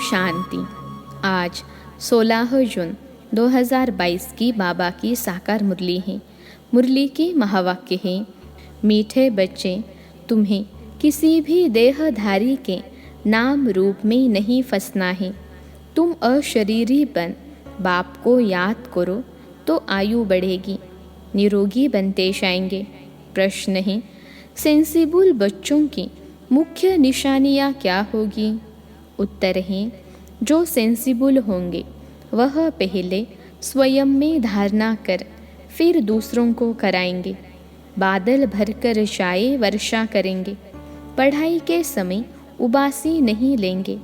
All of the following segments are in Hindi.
शांति। आज 16 जून 2022 की बाबा की साकार मुरली है। मुरली की महावाक्य है, मीठे बच्चे, तुम्हें किसी भी देहधारी के नाम रूप में नहीं फंसना है। तुम अशरीरी बन बाप को याद करो तो आयु बढ़ेगी, निरोगी बनते जाएंगे। प्रश्न है, सेंसिबल बच्चों की मुख्य निशानियाँ क्या होगी? उत्तर है, जो सेंसिबल होंगे वह पहले स्वयं में धारणा कर फिर दूसरों को कराएंगे। बादल भरकर चाहे वर्षा करेंगे, पढ़ाई के समय उबासी नहीं लेंगे।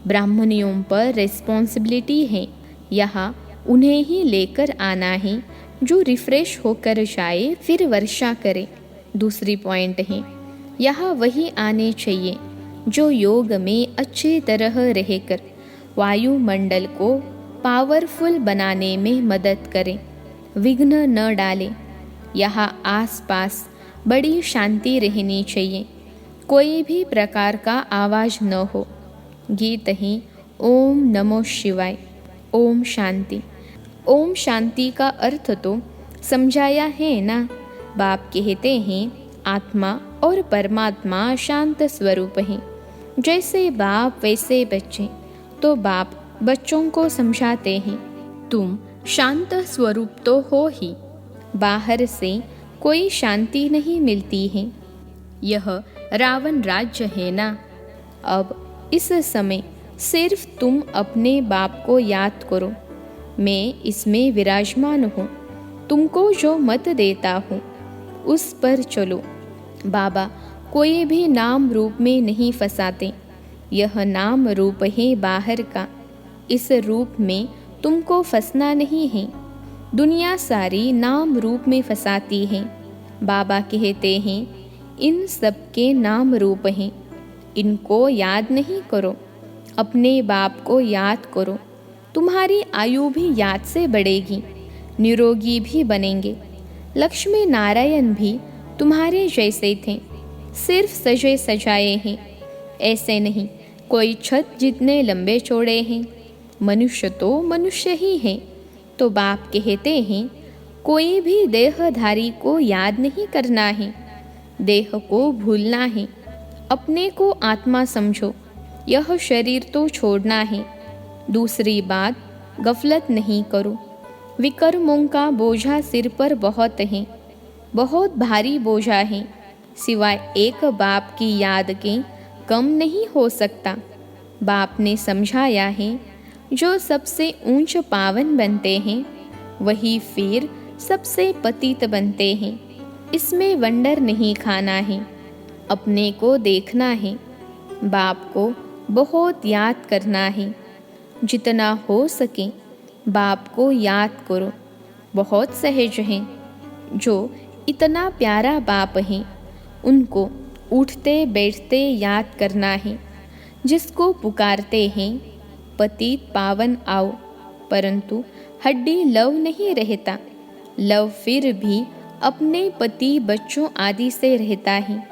ब्राह्मणियों पर रिस्पॉन्सिबिलिटी है, यहाँ उन्हें ही लेकर आना है जो रिफ्रेश होकर जाए फिर वर्षा करे। दूसरी पॉइंट है, यहाँ वही आने चाहिए जो योग में अच्छी तरह रहकर वायुमंडल को पावरफुल बनाने में मदद करें, विघ्न न डालें। यहाँ आसपास बड़ी शांति रहनी चाहिए, कोई भी प्रकार का आवाज़ न हो। गीत है ओम नमो शिवाय, ओम शांति। ओम शांति का अर्थ तो समझाया है ना। बाप कहते हैं, आत्मा और परमात्मा शांत स्वरूप हैं। जैसे बाप वैसे बच्चे। तो बाप बच्चों को समझाते हैं, तुम शांत स्वरूप तो हो ही, बाहर से कोई शांति नहीं मिलती है। यह रावण राज्य है ना। अब इस समय सिर्फ तुम अपने बाप को याद करो, मैं इसमें विराजमान हूँ। तुमको जो मत देता हूँ उस पर चलो। बाबा कोई भी नाम रूप में नहीं फंसाते। यह नाम रूप है बाहर का, इस रूप में तुमको फंसना नहीं है। दुनिया सारी नाम रूप में फंसाती है। बाबा कहते हैं, इन सब के नाम रूप हैं, इनको याद नहीं करो, अपने बाप को याद करो। तुम्हारी आयु भी याद से बढ़ेगी, निरोगी भी बनेंगे। लक्ष्मी नारायण भी तुम्हारे जैसे थे, सिर्फ सजे सजाए हैं। ऐसे नहीं कोई छत जितने लंबे चौड़े हैं। मनुष्य तो मनुष्य ही है। तो बाप कहते हैं, कोई भी देहधारी को याद नहीं करना है, देह को भूलना है। अपने को आत्मा समझो, यह शरीर तो छोड़ना है। दूसरी बात, गफलत नहीं करो। विकर्मों का बोझा सिर पर बहुत है, बहुत भारी बोझा है। सिवाय एक बाप की याद के कम नहीं हो सकता। बाप ने समझाया है, जो सबसे ऊंच पावन बनते हैं वही फिर सबसे पतित बनते हैं। इसमें वंडर नहीं खाना है, अपने को देखना है। बाप को बहुत याद करना है, जितना हो सके बाप को याद करो। बहुत सहज है। जो इतना प्यारा बाप है उनको उठते बैठते याद करना है। जिसको पुकारते हैं, पतित पावन आओ, परंतु हड्डी लव नहीं रहता। लव फिर भी अपने पति बच्चों आदि से रहता है।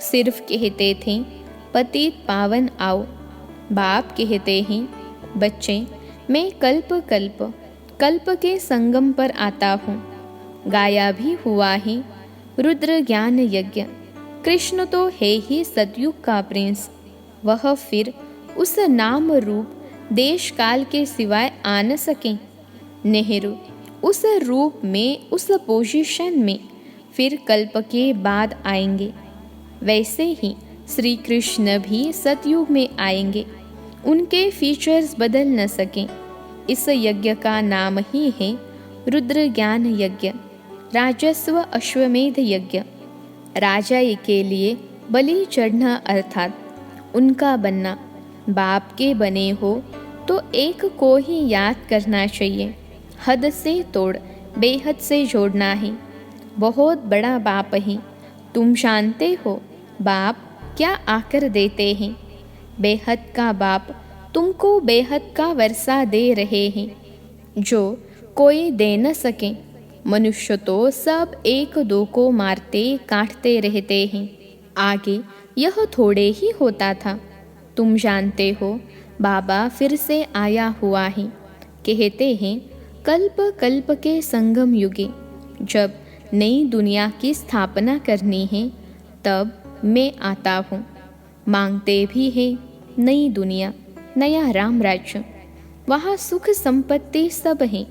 सिर्फ कहते थे, पतित पावन आओ। बाप कहते हैं, बच्चे, मैं कल्प कल्प कल्प के संगम पर आता हूँ। गाया भी हुआ है रुद्र ज्ञान यज्ञ। कृष्ण तो है ही सतयुग का प्रिंस, वह फिर उस नाम रूप देश काल के सिवाय आ न सके। नेहरू उस रूप में, उस पोजीशन में फिर कल्प के बाद आएंगे। वैसे ही श्री कृष्ण भी सतयुग में आएंगे, उनके फीचर्स बदल न सकें। इस यज्ञ का नाम ही है रुद्र ज्ञान यज्ञ, राजस्व अश्वमेध यज्ञ। राजा के लिए बलि चढ़ना अर्थात उनका बनना। बाप के बने हो तो एक को ही याद करना चाहिए। हद से तोड़ बेहद से जोड़ना है। बहुत बड़ा बाप है, तुम जानते हो बाप क्या आकर देते हैं। बेहद का बाप तुमको बेहद का वर्षा दे रहे हैं, जो कोई दे न सके। मनुष्य तो सब एक दो को मारते काटते रहते हैं। आगे यह थोड़े ही होता था। तुम जानते हो बाबा फिर से आया हुआ है। कहते हैं कल्प कल्प के संगम युगे जब नई दुनिया की स्थापना करनी है तब मैं आता हूँ। मांगते भी हैं नई दुनिया, नया राम राज्य। वहाँ सुख संपत्ति सब है,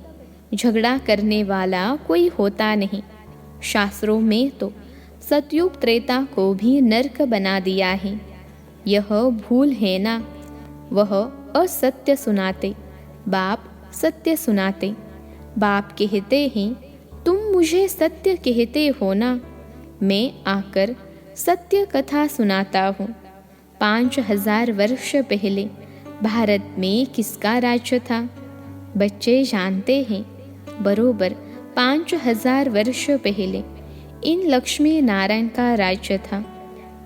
झगड़ा करने वाला कोई होता नहीं। शास्त्रों में तो सतयुग त्रेता को भी नरक बना दिया है। यह भूल है ना। वह असत्य सुनाते, बाप सत्य सुनाते। बाप कहते हैं तुम मुझे सत्य कहते हो ना, मैं आकर सत्य कथा सुनाता हूँ। 5000 वर्ष पहले भारत में किसका राज्य था? बच्चे जानते हैं, बरोबर 5000 वर्ष पहले इन लक्ष्मी नारायण का राज्य था।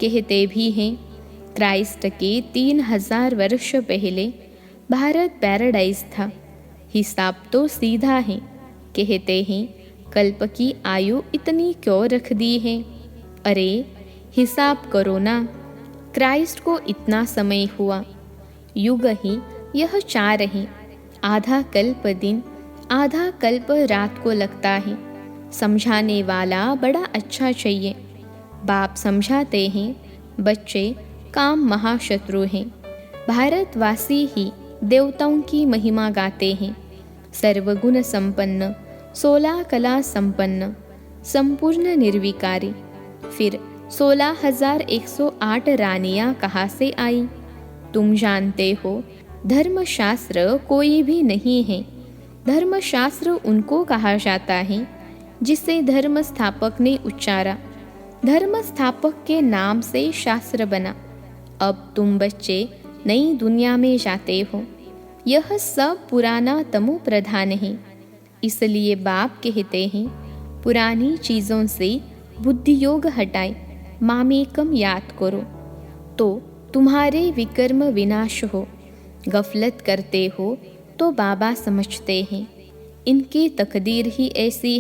कहते भी हैं क्राइस्ट के 3000 वर्ष पहले भारत पैराडाइज था। हिसाब तो सीधा है। कहते हैं कल्प की आयु इतनी क्यों रख दी है? अरे हिसाब करो ना, क्राइस्ट को इतना समय हुआ। युग ही यह 4 है। आधा कल्प दिन, आधा कल्प रात को लगता है। समझाने वाला बड़ा अच्छा चाहिए। बाप समझाते हैं बच्चे काम महाशत्रु हैं। भारतवासी ही देवताओं की महिमा गाते हैं। सर्वगुण संपन्न, 16 कला संपन्न, संपूर्ण निर्विकारी। फिर 16,108 रानियां कहाँ से आई? तुम जानते हो धर्मशास्त्र कोई भी नहीं है। धर्मशास्त्र उनको कहा जाता है जिसे धर्म स्थापक ने उच्चारा। धर्म स्थापक के नाम से शास्त्र बना। अब तुम बच्चे नई दुनिया में जाते हो। यह सब पुराना तमो प्रधान है। इसलिए बाप कहते हैं पुरानी चीज़ों से बुद्धि योग हटाए, मामेकम याद करो तो तुम्हारे विकर्म विनाश हो। गफलत करते हो तो बाबा समझते हैं इनकी तकदीर ही ऐसी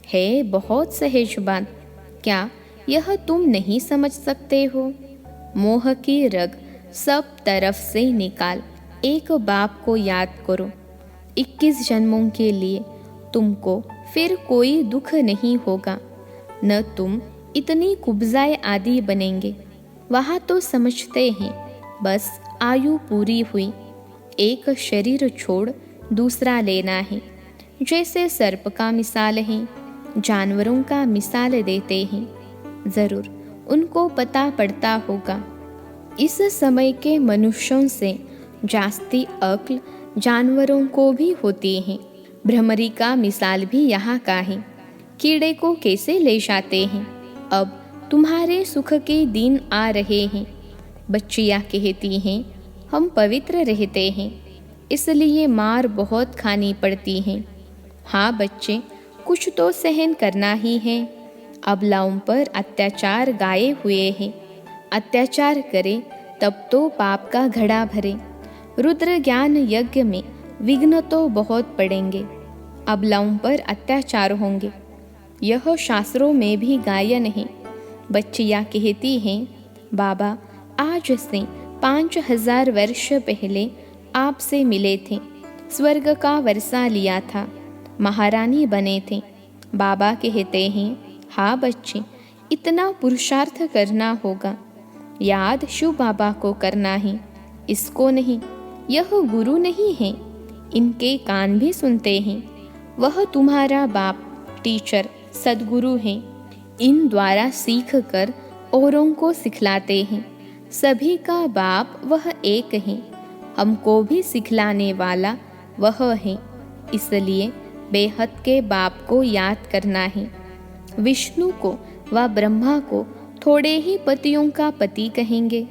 है बहुत सहज बात। क्या यह तुम नहीं समझ सकते हो? मोह की रग सब तरफ से निकाल, एक बाप को याद करो। 21 जन्मों के लिए तुमको फिर कोई दुख नहीं होगा। न तुम इतनी कुब्जाए आदि बनेंगे। वहाँ तो समझते हैं बस आयु पूरी हुई, एक शरीर छोड़ दूसरा लेना है। जैसे सर्प का मिसाल है, जानवरों का मिसाल देते हैं। ज़रूर उनको पता पड़ता होगा इस समय के मनुष्यों से जास्ती अक्ल जानवरों को भी होती है। भ्रमरी का मिसाल भी यहाँ का है। कीड़े को कैसे ले जाते हैं? अब तुम्हारे सुख के दिन आ रहे हैं। बच्चियाँ कहती हैं हम पवित्र रहते हैं, इसलिए मार बहुत खानी पड़ती है। हाँ बच्चे, कुछ तो सहन करना ही है। अबलाओं पर अत्याचार गाए हुए हैं। अत्याचार करे तब तो पाप का घड़ा भरे। रुद्र ज्ञान यज्ञ में विघ्न तो बहुत पड़ेंगे। अबलाओं पर अत्याचार होंगे। यह शास्त्रों में भी गायन है। बच्चियाँ कहती हैं बाबा आज से 5000 वर्ष पहले आपसे मिले थे, स्वर्ग का वर्षा लिया था, महारानी बने थे। बाबा कहते हैं हाँ बच्चे, इतना पुरुषार्थ करना होगा। याद शिव बाबा को करना है, इसको नहीं। यह गुरु नहीं है, इनके कान भी सुनते हैं। वह तुम्हारा बाप, टीचर, सद्गुरु हैं। इन द्वारा सीख कर औरों को सिखलाते हैं। सभी का बाप वह एक है। हमको भी सिखलाने वाला वह है। इसलिए बेहद के बाप को याद करना है। विष्णु को व ब्रह्मा को थोड़े ही पतियों का पति कहेंगे।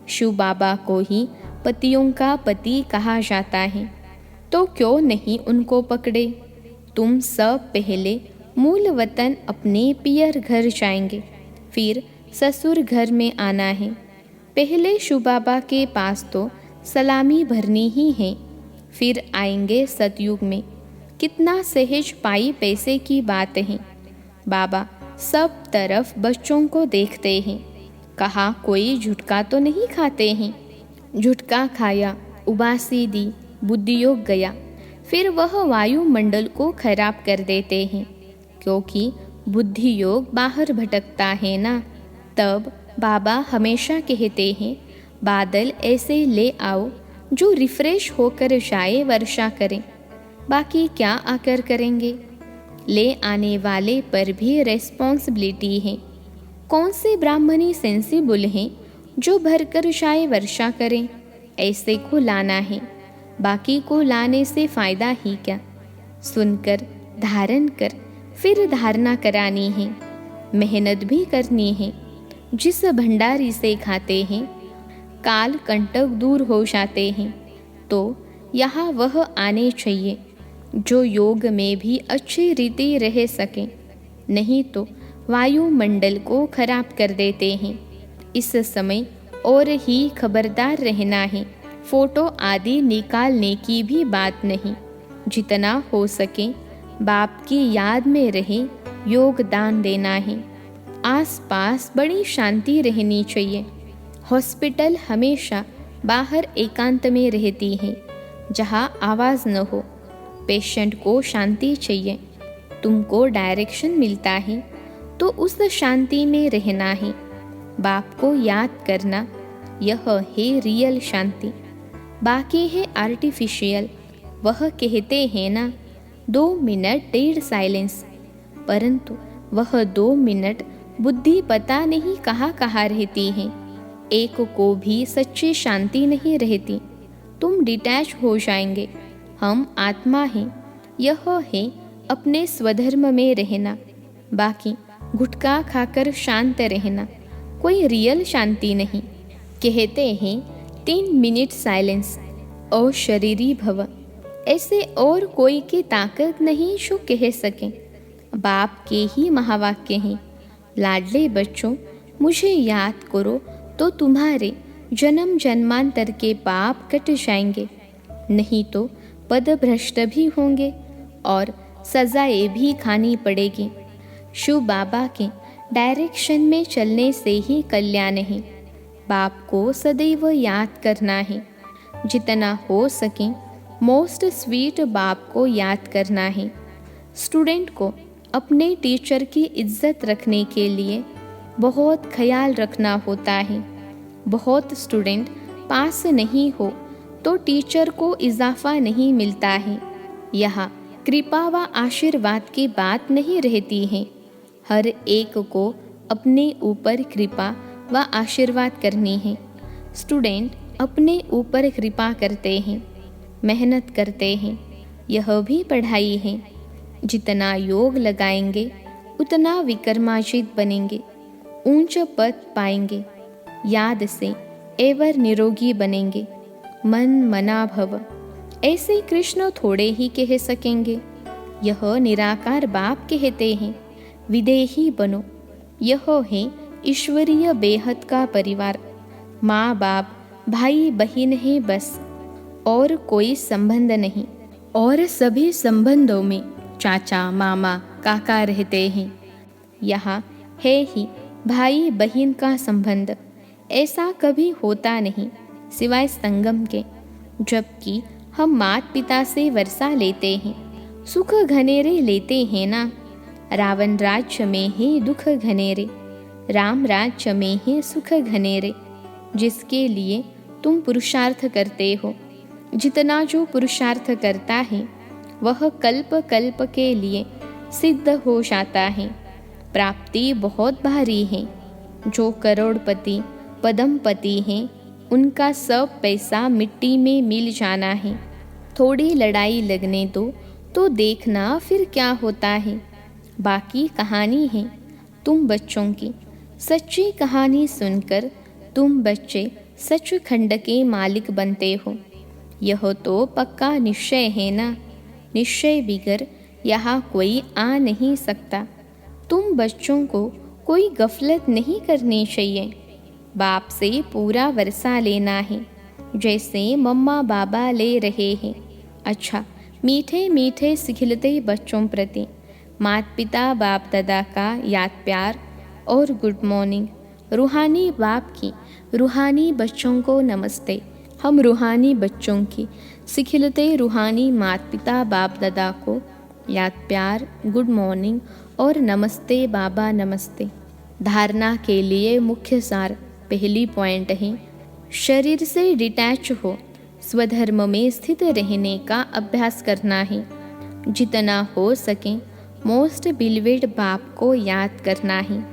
शिव बाबा को ही पतियों का पति कहा जाता है। तो क्यों नहीं उनको पकड़े? तुम सब पहले मूल वतन अपने पियर घर जाएंगे, फिर ससुर घर में आना है। पहले शिव बाबा के पास तो सलामी भरनी ही है, फिर आएंगे सतयुग में। कितना सहज पाई पैसे की बात है। बाबा सब तरफ बच्चों को देखते हैं। कहा कोई झुटका तो नहीं खाते हैं। झुटका खाया उबासी दी, बुद्धियोग गया। फिर वह वायुमंडल को खराब कर देते हैं, क्योंकि बुद्धि योग बाहर भटकता है ना। तब बाबा हमेशा कहते हैं, बादल ऐसे ले आओ जो रिफ्रेश होकर जाए, वर्षा करें। बाकी क्या आकर करेंगे? ले आने वाले पर भी रेस्पॉन्सिबिलिटी है। कौन से ब्राह्मणी सेंसिबल हैं जो भरकर जाए, वर्षा करें? ऐसे को लाना है, बाकी को लाने से फ़ायदा ही क्या। सुनकर धारण कर फिर धारणा करानी है, मेहनत भी करनी है। जिस भंडारी से खाते हैं काल कंटक दूर हो जाते हैं, तो यहाँ वह आने चाहिए जो योग में भी अच्छी रीति रह सके, नहीं तो वायुमंडल को खराब कर देते हैं। इस समय और ही खबरदार रहना है। फोटो आदि निकालने की भी बात नहीं। जितना हो सके बाप की याद में रहे, योगदान देना है। आसपास बड़ी शांति रहनी चाहिए। हॉस्पिटल हमेशा बाहर एकांत में रहती है, जहाँ आवाज़ न हो। पेशेंट को शांति चाहिए। तुमको डायरेक्शन मिलता है तो उस शांति में रहना है। बाप को याद करना, यह है रियल शांति। बाकी है आर्टिफिशियल। वह कहते हैं ना 2 मिनट डेढ़ साइलेंस, परंतु वह 2 मिनट बुद्धि पता नहीं कहाँ कहाँ रहती है। एक को भी सच्ची शांति नहीं रहती। तुम डिटैच हो जाएंगे। हम आत्मा हैं, यह है अपने स्वधर्म में रहना। बाकी गुटखा खाकर शांत रहना कोई रियल शांति नहीं। कहते हैं 3 मिनट साइलेंस और शरीरी भव, ऐसे और कोई की ताकत नहीं जो कह सके। बाप के ही महावाक्य हैं, लाडले बच्चों मुझे याद करो तो तुम्हारे जन्म जन्मांतर के पाप कट जाएंगे, नहीं तो पदभ्रष्ट भी होंगे और सजाएं भी खानी पड़ेगी। शिव बाबा के डायरेक्शन में चलने से ही कल्याण है। बाप को सदैव याद करना है। जितना हो सके मोस्ट स्वीट बाप को याद करना है। स्टूडेंट को अपने टीचर की इज्जत रखने के लिए बहुत ख्याल रखना होता है। बहुत स्टूडेंट पास नहीं हो तो टीचर को इजाफा नहीं मिलता है। यहाँ कृपा व आशीर्वाद की बात नहीं रहती है। हर एक को अपने ऊपर कृपा व आशीर्वाद करनी है। स्टूडेंट अपने ऊपर कृपा करते हैं, मेहनत करते हैं, यह भी पढ़ाई है। जितना योग लगाएंगे उतना विक्रमाजित बनेंगे, ऊंच पद पाएंगे। याद से एवर निरोगी बनेंगे। मन मना भव, ऐसे कृष्ण थोड़े ही कह सकेंगे। यह निराकार बाप कहते हैं, विदेही बनो। यह है ईश्वरीय बेहद का परिवार। माँ बाप भाई बहन है बस, और कोई संबंध नहीं। और सभी संबंधों में चाचा मामा काका रहते हैं। यहाँ है ही भाई बहन का संबंध। ऐसा कभी होता नहीं सिवाय संगम के, जबकि हम माता पिता से वर्षा लेते हैं, सुख घनेरे लेते हैं ना। रावण राज्य में है दुख घनेरे, राम राज्य में है सुख घनेरे। जिसके लिए तुम पुरुषार्थ करते हो, जितना जो पुरुषार्थ करता है वह कल्प कल्प के लिए सिद्ध हो जाता है। प्राप्ति बहुत भारी है। जो करोड़पति पदमपति हैं उनका सब पैसा मिट्टी में मिल जाना है। थोड़ी लड़ाई लगने दो तो देखना फिर क्या होता है। बाकी कहानी है तुम बच्चों की। सच्ची कहानी सुनकर तुम बच्चे सचखंड के मालिक बनते हो। यह तो पक्का निश्चय है ना। निश्चय बिगर यहाँ कोई आ नहीं सकता। तुम बच्चों को कोई गफलत नहीं करनी चाहिए। बाप से पूरा वर्षा लेना है, जैसे मम्मा बाबा ले रहे हैं। अच्छा, मीठे मीठे सिखिलते बच्चों प्रति माता पिता बाप दादा का याद प्यार और गुड मॉर्निंग। रूहानी बाप की रूहानी बच्चों को नमस्ते। हम रूहानी बच्चों की सिखिलते रूहानी माता पिता बाप दादा को याद प्यार, गुड मॉर्निंग और नमस्ते बाबा नमस्ते। धारणा के लिए मुख्य सार पहली पॉइंट है, शरीर से डिटैच हो स्वधर्म में स्थित रहने का अभ्यास करना है। जितना हो सके मोस्ट बिलीवेड बाप को याद करना है।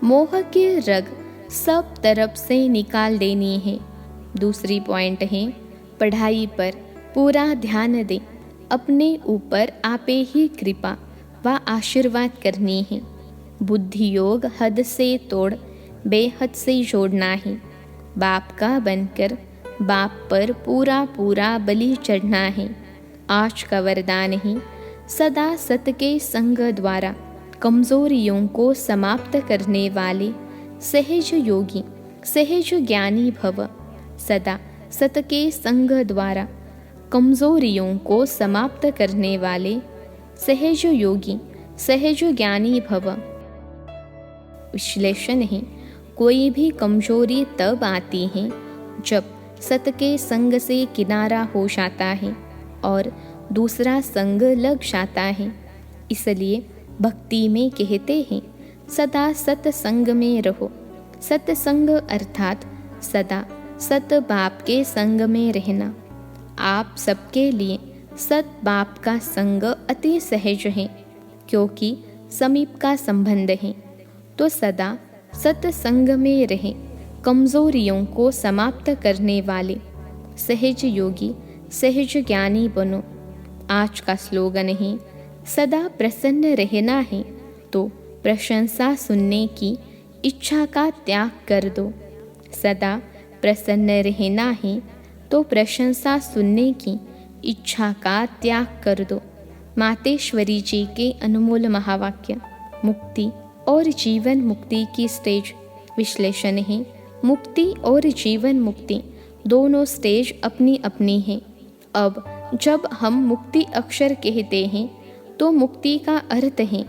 मोह के रग सब तरफ से निकाल देनी है। दूसरी पॉइंट है, पढ़ाई पर पूरा ध्यान दें। अपने ऊपर आपे ही कृपा व आशीर्वाद करनी है। बुद्धि योग हद से तोड़ बेहद से जोड़ना है। बाप का बनकर बाप पर पूरा पूरा बलि चढ़ना है। आज का वरदान है, सदा सत के संग द्वारा कमजोरियों को समाप्त करने वाले सहज योगी सहज ज्ञानी भव। सदा सत के संग द्वारा कमजोरियों को समाप्त करने वाले सहज योगी सहज ज्ञानी भव। विश्लेषण है, कोई भी कमजोरी तब आती है जब सत के संग से किनारा हो जाता है और दूसरा संग लग जाता है। इसलिए भक्ति में कहते हैं, सदा सत्संग में रहो। सत्संग अर्थात सदा सत बाप के संग में रहना। आप सबके लिए सत बाप का संग अति सहज है, क्योंकि समीप का संबंध है। तो सदा सत्संग में रहे कमजोरियों को समाप्त करने वाले सहज योगी सहज ज्ञानी बनो। आज का स्लोगन है, सदा प्रसन्न रहना है तो प्रशंसा सुनने की इच्छा का त्याग कर दो। सदा प्रसन्न रहना है तो प्रशंसा सुनने की इच्छा का त्याग कर दो। मातेश्वरी जी के अनमोल महावाक्य। मुक्ति और जीवन मुक्ति की स्टेज। विश्लेषण है, मुक्ति और जीवन मुक्ति दोनों स्टेज अपनी अपनी हैं। अब जब हम मुक्ति अक्षर कहते हैं तो मुक्ति का अर्थ है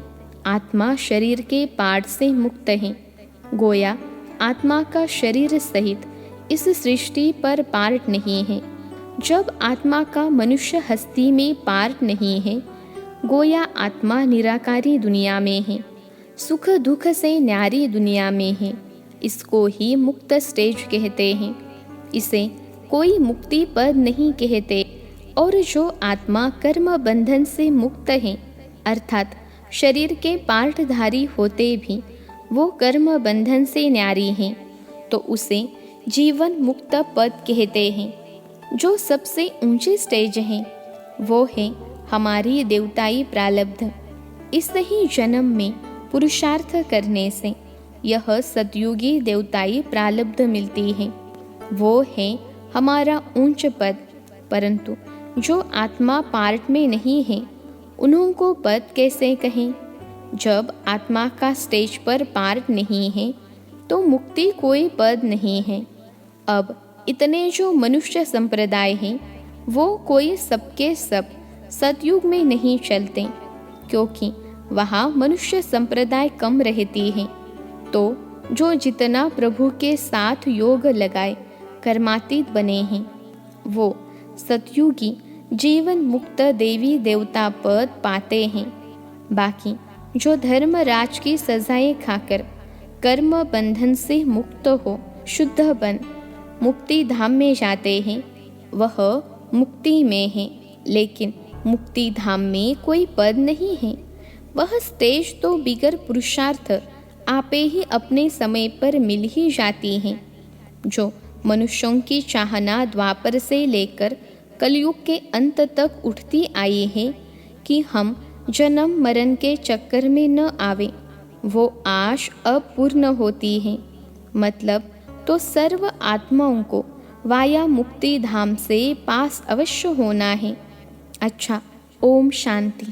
आत्मा शरीर के पार्ट से मुक्त है। गोया आत्मा का शरीर सहित इस सृष्टि पर पार्ट नहीं है। जब आत्मा का मनुष्य हस्ती में पार्ट नहीं है, गोया आत्मा निराकारी दुनिया में है, सुख दुख से न्यारी दुनिया में है। इसको ही मुक्त स्टेज कहते हैं। इसे कोई मुक्ति पद नहीं कहते। और जो आत्मा कर्म बंधन से मुक्त है, अर्थात शरीर के पार्टधारी होते भी वो कर्म बंधन से न्यारी हैं, तो उसे जीवन मुक्त पद कहते हैं। जो सबसे ऊंचे स्टेज है वो है हमारी देवताई प्रारब्ध। इस ही जन्म में पुरुषार्थ करने से यह सतयुगी देवताई प्रारब्ध मिलती है। वो है हमारा ऊंच पद। परंतु जो आत्मा पार्ट में नहीं है, उन्हों को पद कैसे कहें? जब आत्मा का स्टेज पर पार्ट नहीं है तो मुक्ति कोई पद नहीं है। अब इतने जो मनुष्य संप्रदाय हैं, वो कोई सबके सब सतयुग में नहीं चलते, क्योंकि वहाँ मनुष्य संप्रदाय कम रहती है। तो जो जितना प्रभु के साथ योग लगाए कर्मातीत बने हैं, वो सतयुगी जीवन मुक्त देवी देवता पद पाते हैं। बाकी जो धर्मराज की सजाएं खाकर कर्म बंधन से मुक्त हो शुद्ध बन मुक्ति धाम में जाते हैं, वह मुक्ति में है। लेकिन मुक्ति धाम में कोई पद नहीं है। वह स्टेज तो बिगर पुरुषार्थ आपे ही अपने समय पर मिल ही जाती हैं। जो मनुष्यों की चाहना द्वापर से लेकर कलयुग के अंत तक उठती आई है कि हम जन्म मरण के चक्कर में न आवे, वो आश अब पूर्ण होती है। मतलब तो सर्व आत्माओं को वाया मुक्ति धाम से पास अवश्य होना है। अच्छा, ओम शांति।